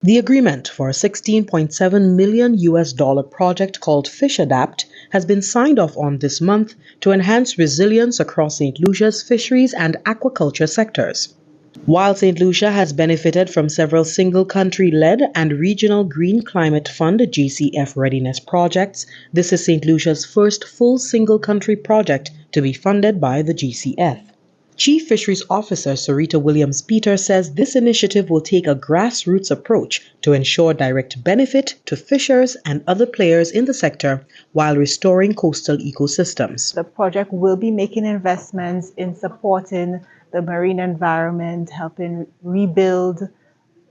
The agreement for a $16.7 million project called FishAdapt has been signed off on this month to enhance resilience across St. Lucia's fisheries and aquaculture sectors. While St. Lucia has benefited from several single country-led and regional Green Climate Fund GCF readiness projects, this is St. Lucia's first full single country project to be funded by the GCF. Chief Fisheries Officer Sarita Williams-Peter says this initiative will take a grassroots approach to ensure direct benefit to fishers and other players in the sector while restoring coastal ecosystems. The project will be making investments in supporting the marine environment, helping rebuild,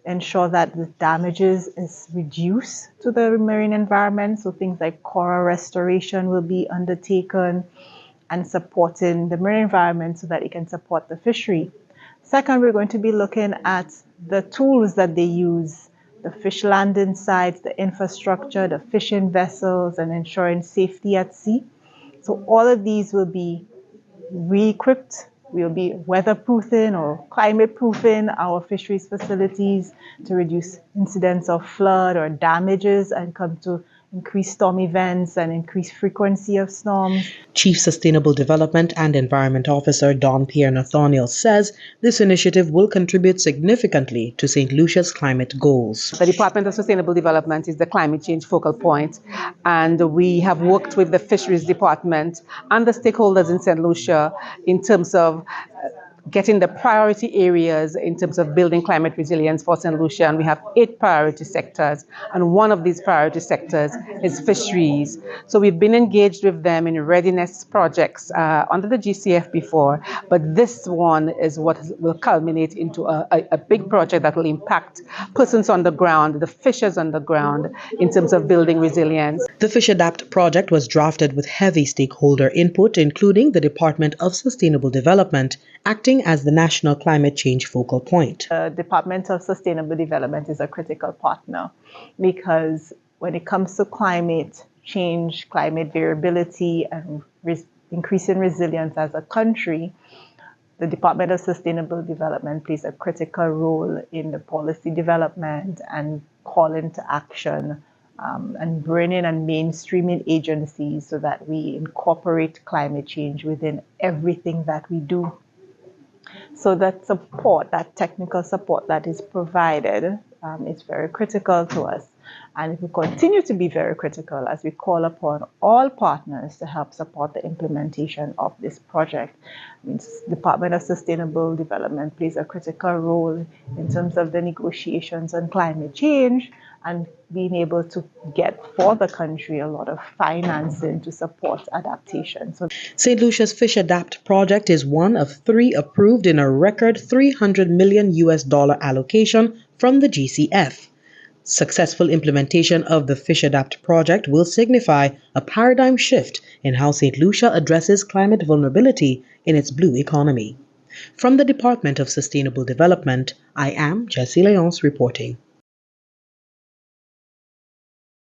ensure that the damages is reduced to the marine environment. So things like coral restoration will be undertaken, and supporting the marine environment so that it can support the fishery. Second, we're going to be looking at the tools that they use, the fish landing sites, the infrastructure, the fishing vessels, and ensuring safety at sea. So all of these will be re-equipped. We'll be weatherproofing or climate-proofing our fisheries facilities to reduce incidents of flood or damages and come to increased storm events and increased frequency of storms. Chief Sustainable Development and Environment Officer Don Pierre Nathaniel says this initiative will contribute significantly to St. Lucia's climate goals. The Department of Sustainable Development is the climate change focal point, and we have worked with the Fisheries Department and the stakeholders in St. Lucia in terms of getting the priority areas in terms of building climate resilience for St. Lucia. And we have 8 priority sectors. And one of these priority sectors is fisheries. So we've been engaged with them in readiness projects under the GCF before. But this one is what will culminate into a big project that will impact persons on the ground, the fishers on the ground, in terms of building resilience. The FishAdapt project was drafted with heavy stakeholder input, including the Department of Sustainable Development, acting as the national climate change focal point. The Department of Sustainable Development is a critical partner because when it comes to climate change, climate variability, and increasing resilience as a country, the Department of Sustainable Development plays a critical role in the policy development and calling to action and bringing and mainstreaming agencies so that we incorporate climate change within everything that we do. So that support, that technical support that is provided is very critical to us. And it will continue to be very critical as we call upon all partners to help support the implementation of this project. The Department of Sustainable Development plays a critical role in terms of the negotiations on climate change and being able to get for the country a lot of financing to support adaptation. So St. Lucia's FishAdapt project is one of 3 approved in a record $300 million allocation from the GCF. Successful implementation of the FishAdapt project will signify a paradigm shift in how St. Lucia addresses climate vulnerability in its blue economy. From the Department of Sustainable Development, I am Jessie Leonce reporting.